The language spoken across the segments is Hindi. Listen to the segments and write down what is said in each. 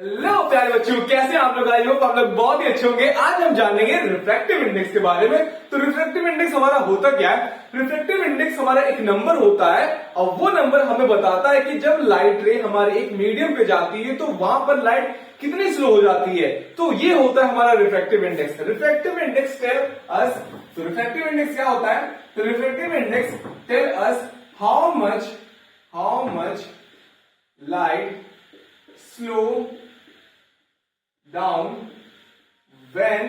हेलो प्यारे बच्चों, कैसे आप लोग? आई होप आप लोग बहुत ही अच्छे होंगे। आज हम जानेंगे रिफ्रैक्टिव इंडेक्स के बारे में। तो रिफ्रैक्टिव इंडेक्स हमारा होता क्या है? रिफ्रैक्टिव इंडेक्स हमारा एक नंबर होता है और वो नंबर हमें बताता है कि जब लाइट रे हमारे एक मीडियम पे जाती है तो वहां पर लाइट कितनी स्लो हो जाती है। तो ये होता है हमारा refractive index. Refractive index tell us, तो रिफ्रैक्टिव इंडेक्स क्या होता है? तो refractive index tell us how much light slow down when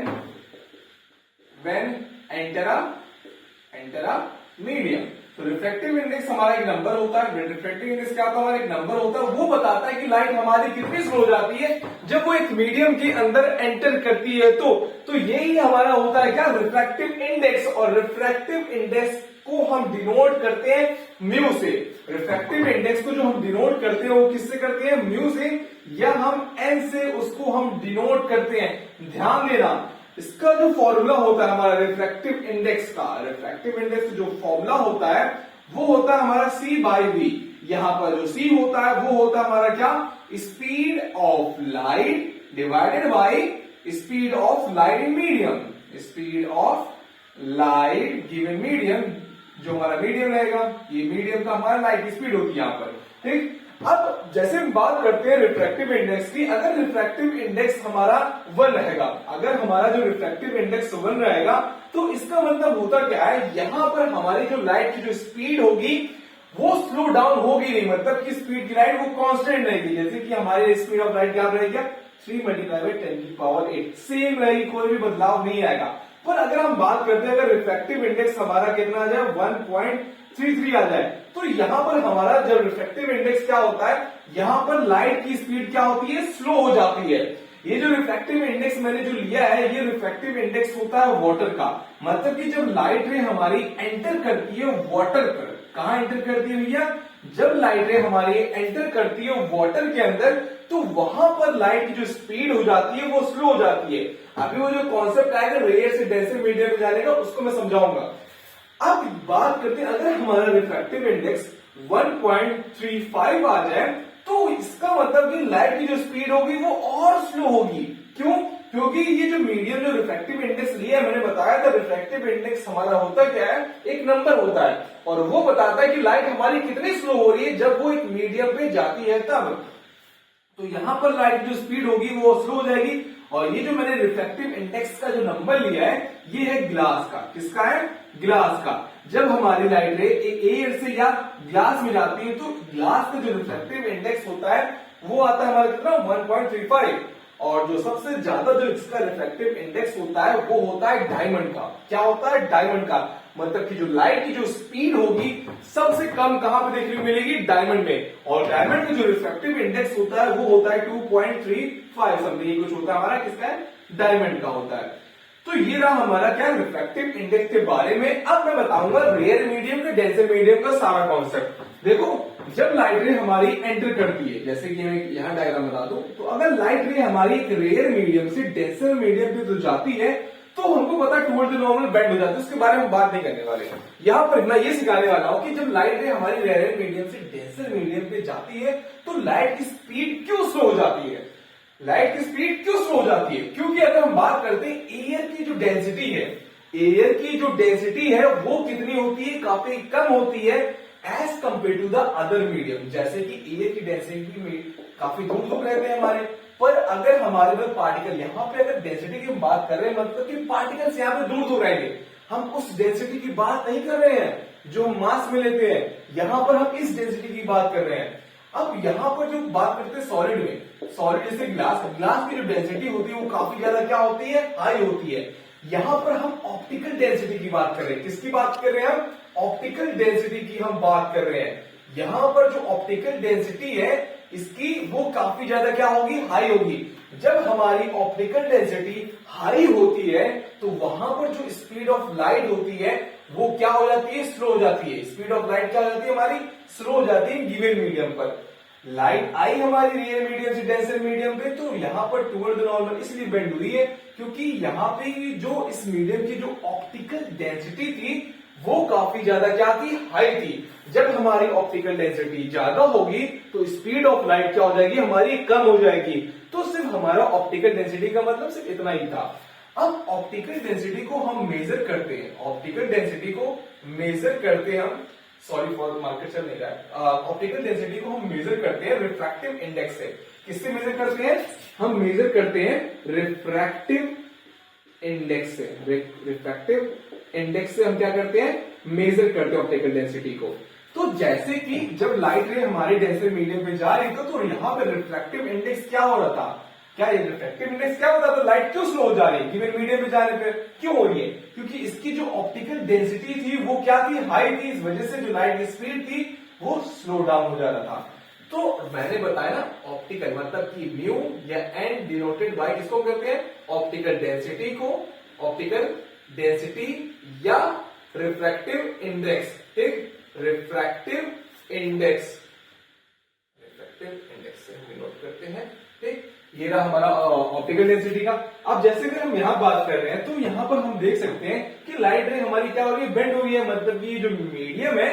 enter a medium। तो रिफ्रैक्टिव इंडेक्स हमारा एक नंबर होता है। रिफ्रैक्टिव इंडेक्स क्या होता है? हमारा एक नंबर होता है, वो बताता है कि लाइट हमारी कितनी स्लो हो जाती है जब वो एक मीडियम के अंदर एंटर करती है। तो यही हमारा होता है क्या? Refractive index. और रिफ्रैक्टिव इंडेक्स को हम डिनोट करते हैं म्यू से। रिफ्रैक्टिव इंडेक्स को जो हम डिनोट करते हैं वो किससे करते हैं? म्यू से, या हम एन से उसको हम डिनोट करते हैं। ध्यान देना, इसका जो फॉर्मूला होता है हमारा रिफ्रैक्टिव इंडेक्स का, रिफ्रैक्टिव इंडेक्स जो फॉर्मूला होता है वो होता है हमारा C/V। यहां पर जो C होता है वो होता है हमारा क्या? Speed of light divided by speed of light in medium. Speed of light given medium, जो हमारा मीडियम रहेगा, ये मीडियम का हमारा लाइट की स्पीड होती है यहां पर। ठीक, अब जैसे हम बात करते हैं रिफ्रैक्टिव इंडेक्स की, अगर रिफ्रैक्टिव इंडेक्स हमारा 1 रहेगा, अगर हमारा जो रिफ्रैक्टिव इंडेक्स 1 रहेगा तो इसका मतलब होता क्या है? यहां पर हमारी जो लाइट की जो स्पीड होगी वो स्लो डाउन होगी नहीं, मतलब कि स्पीड की लाइट वो कांस्टेंट रहेगी। जैसे कि हमारी स्पीड ऑफ लाइट क्या रहेगी? 3 × 10⁸ सेम रहेगी, कोई भी बदलाव नहीं आएगा। पर अगर हम बात करते हैं अगर रिफ्रैक्टिव इंडेक्स हमारा कितना आ जाए? 1.33 आ जाए, तो यहां पर हमारा जब रिफ्रैक्टिव इंडेक्स क्या होता है, यहां पर लाइट की स्पीड क्या होती है? स्लो हो जाती है। ये जो रिफ्रैक्टिव इंडेक्स मैंने जो लिया है, ये रिफ्रैक्टिव इंडेक्स होता है वाटर का। मतलब कि जब लाइट रे हमारी एंटर करती है वाटर पर, कहां एंटर करती है भैया? जब लाइट रे हमारी एंटर करती है वाटर के अंदर, तो वहां पर लाइट की जो स्पीड हो जाती है वो स्लो हो जाती है। अभी वो जो कॉन्सेप्ट आएगा रेयर से डेंसर मीडियम में जाने का, उसको मैं समझाऊंगा। अब बात करते हैं, अगर हमारा रिफ्रैक्टिव इंडेक्स 1.35 आ जाए तो इसका मतलब कि लाइट की जो स्पीड होगी वो और स्लो होगी। क्यों? क्योंकि ये जो मीडियम जो रिफ्रैक्टिव इंडेक्स लिया है, मैंने बताया था रिफ्रैक्टिव इंडेक्स हमारा होता क्या है? एक नंबर होता है और वो बताता है कि लाइट हमारी कितनी स्लो हो रही है जब वो एक मीडियम पे जाती है तब। तो यहां पर लाइट की जो स्पीड होगी वो स्लो हो जाएगी। और ये जो मैंने रिफ्रैक्टिव इंडेक्स का जो नंबर लिया है ये है ग्लास का। किसका है? ग्लास का। जब हमारी लाइट रे एक एयर से या ग्लास में जाती है तो ग्लास का जो रिफ्रैक्टिव इंडेक्स होता है वो आता है हमारा कितना? 1.35। और जो सबसे ज्यादा जो इसका रिफ्रैक्टिव इंडेक्स होता है वो होता है डायमंड का। क्या होता है? डायमंड का। मतलब कि जो लाइट की जो स्पीड होगी सबसे कम कहां पे देखने को मिलेगी? डायमंड में। और डायमंड का जो रिफ्रैक्टिव इंडेक्स होता है वो होता है 2.35 समथिंग कुछ होता है हमारा। किसका है? डायमंड का होता है। तो ये रहा हमारा क्या? रिफ्रैक्टिव इंडेक्स के बारे में। अब मैं बताऊंगा रेयर मीडियम के डेंसर मीडियम का सारा कॉन्सेप्ट। देखो, जब लाइट रे हमारी एंटर करती है, जैसे कि मैं यहां डायग्राम बता दूं, तो अगर लाइट रे हमारी एक रेयर मीडियम से डेंसर मीडियम पे तो जाती है तो हमको पता है टुवर्ड द नॉर्मल बेंड हो जाती है, उसके बारे में हम बात नहीं करने वाले। यहां पर मैं ये सिखाने वाला हूं कि जब लाइट रे हमारी रेयर मीडियम से डेंसर मीडियम पे जाती है तो लाइट की स्पीड क्यों स्लो हो जाती है? लाइट की स्पीड क्यों स्लो हो जाती है? क्योंकि अगर हम बात करते हैं एयर की जो डेंसिटी है, एयर की जो डेंसिटी है वो कितनी होती है? काफी कम होती है as compared to the other medium. जैसे कि एयर की डेंसिटी में काफी दूर दूर रहते हैं हमारे, पर अगर हमारे पास पार्टिकल, यहां पे अगर डेंसिटी की हम बात कर रहे हैं मतलब कि पार्टिकल्स यहां पे दूर दूर रहेंगे, हम उस डेंसिटी की बात नहीं कर रहे हैं जो मास में लेते हैं, यहां पर हम इस डेंसिटी की बात कर रहे हैं। अब यहां पर जो बात करते हैं सॉलिड में, सॉलिड जैसे ग्लास, ग्लास की जो डेंसिटी होती है वो काफी ज्यादा क्या होती है? हाई होती है। यहां पर हम ऑप्टिकल डेंसिटी की बात कर रहे हैं। किसकी बात कर रहे हैं हम? ऑप्टिकल डेंसिटी की हम बात कर रहे हैं। यहां पर जो ऑप्टिकल डेंसिटी है इसकी वो काफी ज्यादा क्या होगी? हाई होगी। जब हमारी ऑप्टिकल डेंसिटी हाई होती है तो वहां पर जो स्पीड ऑफ लाइट होती है वो क्या हो जाती है? स्लो हो जाती है। स्पीड ऑफ लाइट क्या हो जाती है हमारी? स्लो हो जाती है गिवन मीडियम पर। लाइट आई हमारी रियल मीडियम से डेंसर मीडियम पे, तो यहां पर टुवर्ड द नॉर्मल इसलिए बेंड हुई है क्योंकि यहां पे जो इस मीडियम की जो ऑप्टिकल डेंसिटी थी वो काफी ज्यादा क्या थी, हाई थी। जब हमारी ऑप्टिकल डेंसिटी ज्यादा होगी तो स्पीड ऑफ लाइट क्या हो जाएगी, हमारी कम हो जाएगी। तो सिर्फ हमारा ऑप्टिकल डेंसिटी का मतलब सिर्फ इतना ही था। अब ऑप्टिकल डेंसिटी को हम मेजर करते हैं, ऑप्टिकल डेंसिटी को मेजर करते हैं हम, सॉरी फॉर मार्केट चल नहीं रहा है, ऑप्टिकल डेंसिटी को हम मेजर करते हैं रिफ्रैक्टिव इंडेक्स से। किससे मेजर करते हैं, हम मेजर करते हैं रिफ्रैक्टिव इंडेक्स से। रिफ्रैक्टिव इंडेक्स से हम क्या करते हैं, मेजर करते हैं ऑप्टिकल डेंसिटी को। तो जैसे कि जब लाइट रे हमारे डेंसर मीडियम पे जा रही थी तो यहाँ पे रिफ्रैक्टिव इंडेक्स क्या हो रहा था, क्या ये रिफ्रैक्टिव इंडेक्स क्या होता है, लाइट क्यों स्लो हो जा रही है, गिवन मीडियम पे जाने पे क्यों हो रही है, क्योंकि इसकी जो ऑप्टिकल डेंसिटी थी वो क्या थी, हाई थी। इस वजह से जो लाइट की स्पीड थी वो स्लो डाउन हो जा रहा था। तो मैंने बताया ना, ऑप्टिकल मतलब कि म्यू या एन डिनोटेड बाय किसको कहते हैं, ऑप्टिकल डेंसिटी को, ऑप्टिकल डेंसिटी या रिफ्रैक्टिव इंडेक्स। ठीक, रिफ्रैक्टिव इंडेक्स, रिफ्रैक्टिव इंडेक्स से हम नोट करते हैं। ठीक, ये रहा हमारा ऑप्टिकल डेंसिटी का। अब जैसे कि हम यहां बात कर रहे हैं तो यहां पर हम देख सकते हैं कि लाइट रे हमारी क्या हो रही है, बेंड हो रही है। मतलब कि जो मीडियम है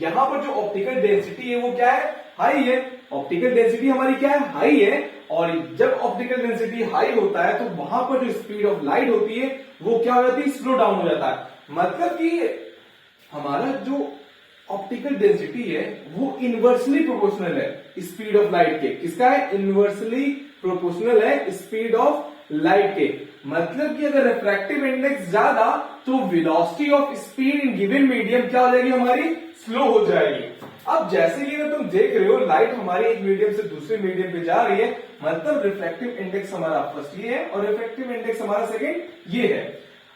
यहां पर जो ऑप्टिकल डेंसिटी है वो क्या है, हाई है। ऑप्टिकल डेंसिटी हमारी क्या है, हाई है। और जब ऑप्टिकल डेंसिटी हाई होता है तो वहां पर जो स्पीड ऑफ लाइट होती है वो क्या हो जाती है, स्लो डाउन हो जाता है। मतलब कि हमारा जो ऑप्टिकल डेंसिटी है वो इनवर्सली प्रोपोर्शनल है स्पीड ऑफ लाइट के। किसका है, इनवर्सली प्रोपोर्शनल है स्पीड ऑफ लाइट के। मतलब कि अगर रिफ्रैक्टिव इंडेक्स ज्यादा तो velocity of speed in given medium क्या हो जाएगी, हमारी स्लो हो जाएगी। अब जैसे कि तुम देख रहे हो लाइट हमारी एक मीडियम से दूसरे मीडियम पे जा रही है, मतलब रिफ्रैक्टिव इंडेक्स हमारा फर्स्ट ये है और रिफ्रैक्टिव इंडेक्स हमारा सेकेंड ये है।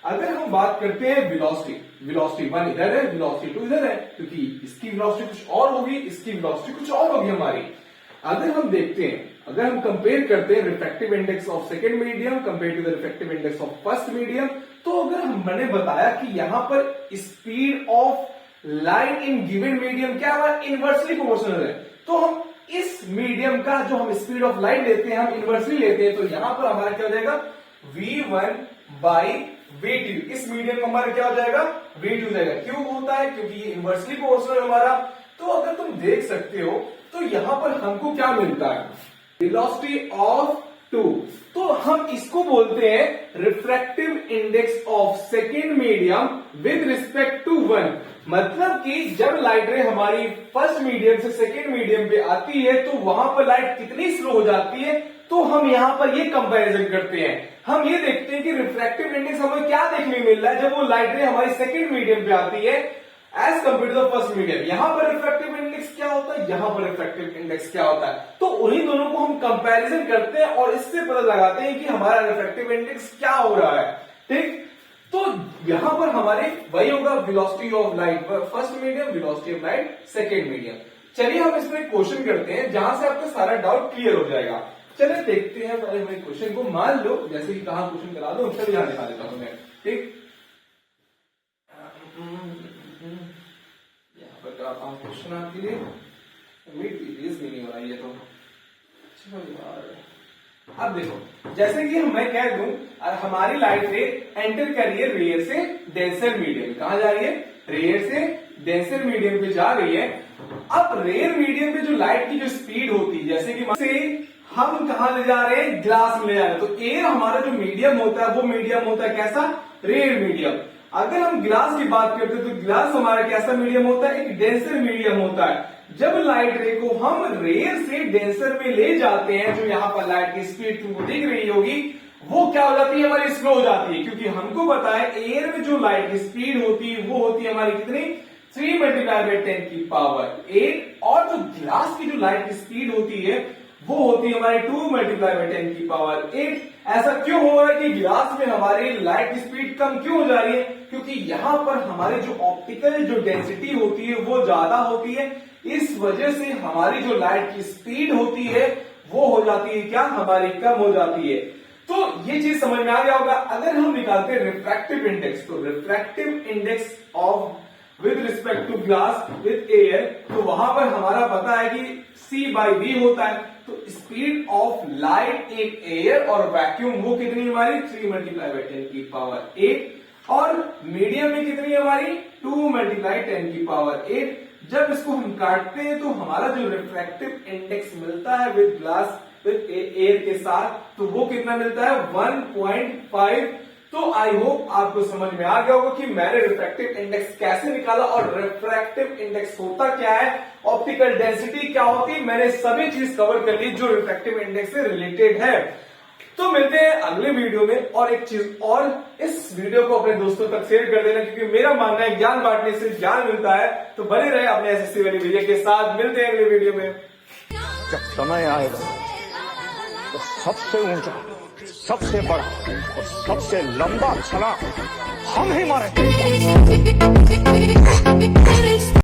अगर हम बात करते हैं वेलोसिटी, वेलोसिटी 1 इधर है, वेलोसिटी 2 इधर है, क्योंकि इसकी वेलोसिटी कुछ और होगी, इसकी वेलोसिटी कुछ और होगी हमारी। अगर हम देखते हैं, अगर हम कंपेयर करते हैं refractive index of second medium compare to the refractive index of first medium, तो अगर मैंने बताया कि यहां पर speed of light in given medium क्या हमारा इनवर्सली प्रोपोर्शनल है, तो हम इस मीडियम का जो हम स्पीड ऑफ लाइट लेते हैं हम इनवर्सली लेते हैं, तो यहां पर हमारा क्या हो जाएगा, v1 बाई v2। इस मीडियम का हमारा क्या हो जाएगा, v2 हो जाएगा। क्यों होता है, क्योंकि ये इनवर्सली प्रोपोर्शनल हमारा। तो अगर तुम देख सकते हो तो यहां पर हमको क्या मिलता है, वेलोसिटी ऑफ 2, तो हम इसको बोलते हैं refractive index of second medium with respect to 1। मतलब कि जब लाइट रे हमारी फर्स्ट मीडियम से सेकेंड मीडियम पे आती है तो वहां पर लाइट कितनी स्लो हो जाती है, तो हम यहां पर ये कंपैरिजन करते हैं। हम ये देखते हैं कि रिफ्रैक्टिव इंडेक्स हमें क्या देखने मिल रहा है जब वो लाइट रे हमारी सेकेंड मीडियम पे आती है as compared to the first medium. यहां पर रिफ्रैक्टिव इंडेक्स क्या होता है, यहां पर रिफ्रैक्टिव इंडेक्स क्या होता है, तो उन्हीं दोनों को हम कंपैरिजन करते हैं और इससे पता लगाते हैं कि हमारा रिफ्रैक्टिव इंडेक्स क्या हो रहा है। ठीक, तो यहां पर हमारे वही होगा velocity of light first medium, velocity of light second medium. चलिए हम इसमें एक क्वेश्चन करते हैं जहां से आपका सारा डाउट क्लियर हो जाएगा। चलिए देखते हैं पहले हमें क्वेश्चन को। मान लो जैसे कि कहा क्वेश्चन करा दो, चलिए यहां दिखा देता हूं मैं। ठीक, यहाँ पर कराता हूँ क्वेश्चन आपके लिए। मिड पीरियड भी नहीं हो रहा है ये तो, चलो यार। अब देखो जैसे कि मैं कह दूं हमारी लाइट रे एंटर कर रही है रेयर से डेंसर मीडियम। कहां जा रही है, रेयर से डेंसर मीडियम पे जा रही है। अब रेयर मीडियम पे जो लाइट की जो स्पीड होती है, जैसे कि से हम कहां ले जा रहे हैं, ग्लास में ले जा रहे हैं। तो एयर हमारा जो मीडियम होता है वो मीडियम होता है कैसा, रेयर मीडियम। अगर हम ग्लास की बात करते हैं तो ग्लास हमारा कैसा मीडियम होता है, एक डेंसर मीडियम होता है। जब लाइट रे को हम रेयर से डेंसर में ले जाते हैं, जो यहाँ पर लाइट की स्पीड तुमको दिख रही होगी, वो क्या हो जाती है, हमारी स्लो हो जाती है। क्योंकि हमको पता है एयर में जो लाइट की स्पीड होती है वो होती है हमारी कितनी, 3 मल्टीप्लाई बाई 10 की पावर 8। और जो ग्लास की जो लाइट की स्पीड होती है वो होती है हमारी 2 मल्टीप्लाई बाई 10 की पावर 8। ऐसा क्यों हो रहा है कि ग्लास में हमारी लाइट की स्पीड कम क्यों हो जा रही है, क्योंकि यहां पर हमारी जो ऑप्टिकल जो डेंसिटी होती है वो ज्यादा होती है। इस वजह से हमारी जो लाइट की स्पीड होती है वो हो जाती है क्या, हमारी कम हो जाती है। तो ये चीज समझ में आ गया होगा। अगर हम निकालते हैं रिफ्रैक्टिव इंडेक्स, तो refractive index of with respect to glass with air, तो वहां पर हमारा पता है कि C बाई V होता है। तो speed of light in air और वैक्यूम वो कितनी हमारी, 3 मल्टीप्लाई बाई 10 की पावर 8। और मीडियम में कितनी हमारी, 2 मल्टीप्लाई 10 की पावर 8। जब इसको हम काटते हैं तो हमारा जो रिफ्रैक्टिव इंडेक्स मिलता है विद ग्लास विद एयर के साथ, तो वो कितना मिलता है 1.5। तो आई होप आपको समझ में आ गया होगा कि मैंने रिफ्रैक्टिव इंडेक्स कैसे निकाला और रिफ्रैक्टिव इंडेक्स होता क्या है, ऑप्टिकल डेंसिटी क्या होती है, मैंने सभी चीज कवर कर ली जो रिफ्रैक्टिव इंडेक्स से रिलेटेड है। तो मिलते हैं अगले वीडियो में। और एक चीज और, इस वीडियो को अपने दोस्तों तक शेयर कर देना, क्योंकि मेरा मानना है ज्ञान बांटने से ज्ञान मिलता है। तो बने रहे अपने एसएससी वाली वीडियो के साथ। मिलते हैं अगले वीडियो में। जब समय आएगा तो सबसे ऊंचा, सबसे बड़ा और सबसे लंबा छलांग हम ही मारेंगे।